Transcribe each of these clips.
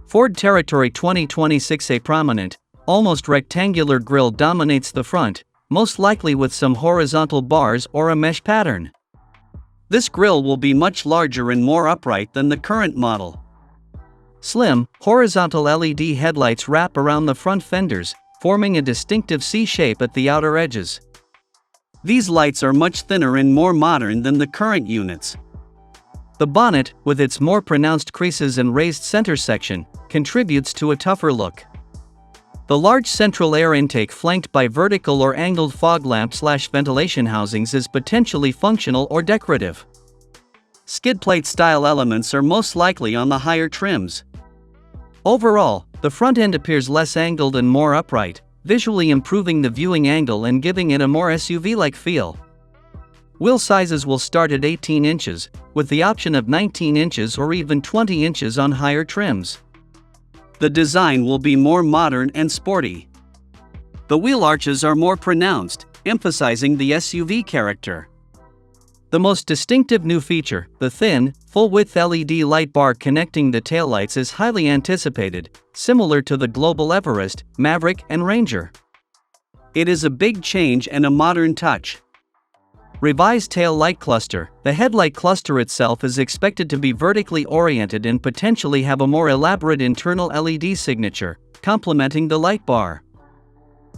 Ford Territory 2026. A prominent, almost rectangular grille dominates the front, most likely with some horizontal bars or a mesh pattern. This grille will be much larger and more upright than the current model. Slim, horizontal LED headlights wrap around the front fenders, forming a distinctive C shape at the outer edges. These lights are much thinner and more modern than the current units. The bonnet, with its more pronounced creases and raised center section, contributes to a tougher look. The large central air intake flanked by vertical or angled fog lamp/ventilation housings is potentially functional or decorative. Skid plate style elements are most likely on the higher trims. Overall, the front end appears less angled and more upright, visually improving the viewing angle and giving it a more SUV-like feel. Wheel sizes will start at 18 inches, with the option of 19 inches or even 20 inches on higher trims. The design will be more modern and sporty. The wheel arches are more pronounced, emphasizing the SUV character. The most distinctive new feature, the thin, full-width LED light bar connecting the taillights, is highly anticipated, similar to the Global Everest, Maverick, and Ranger. It is a big change and a modern touch. Revised tail light cluster. The headlight cluster itself is expected to be vertically oriented and potentially have a more elaborate internal LED signature, complementing the light bar.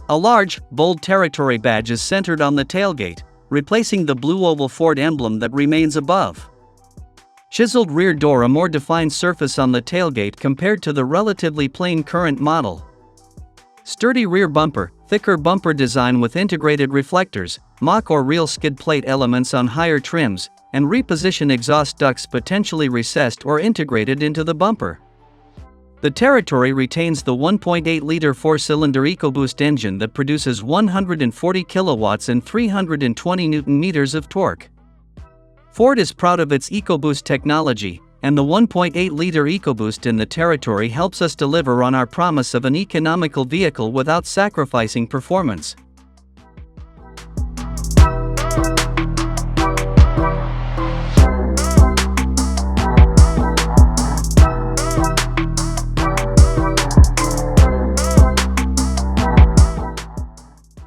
A large, bold Territory badge is centered on the tailgate, replacing the blue oval Ford emblem that remains above. Chiseled rear door. A more defined surface on the tailgate compared to the relatively plain current model. Sturdy rear bumper. Thicker bumper design with integrated reflectors, mock or real skid plate elements on higher trims, and reposition exhaust ducts potentially recessed or integrated into the bumper. The Territory retains the 1.8-liter four-cylinder EcoBoost engine that produces 140 kilowatts and 320 Nm of torque. Ford is proud of its EcoBoost technology, and the 1.8-liter EcoBoost in the Territory helps us deliver on our promise of an economical vehicle without sacrificing performance.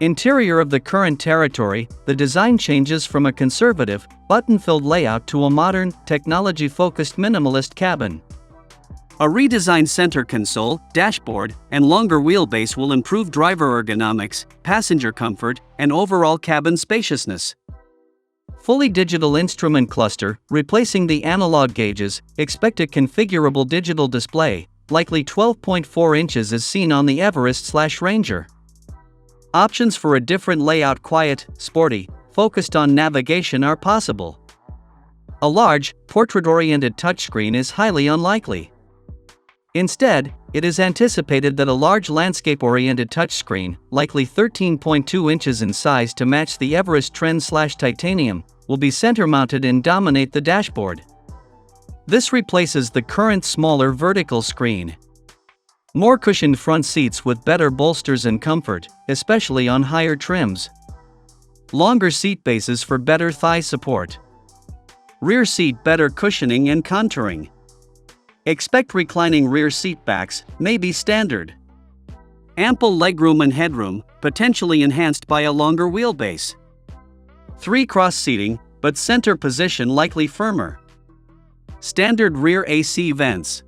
Interior of the current Territory. The design changes from a conservative, button-filled layout to a modern, technology-focused minimalist cabin. A redesigned center console, dashboard, and longer wheelbase will improve driver ergonomics, passenger comfort, and overall cabin spaciousness. Fully digital instrument cluster. Replacing the analog gauges, expect a configurable digital display, likely 12.4 inches as seen on the Everest/Ranger. Options for a different layout, quiet, sporty, focused on navigation, are possible. A large, portrait-oriented touchscreen is highly unlikely. Instead, it is anticipated that a large landscape-oriented touchscreen, likely 13.2 inches in size to match the Everest Trend/Titanium, will be center-mounted and dominate the dashboard. This replaces the current smaller vertical screen. More cushioned front seats with better bolsters and comfort, especially on higher trims. Longer seat bases for better thigh support. Rear seat. Better cushioning and contouring. Expect reclining rear seat backs, may be standard. Ample legroom and headroom, potentially enhanced by a longer wheelbase. 3 cross seating, but center position likely firmer. Standard rear AC vents.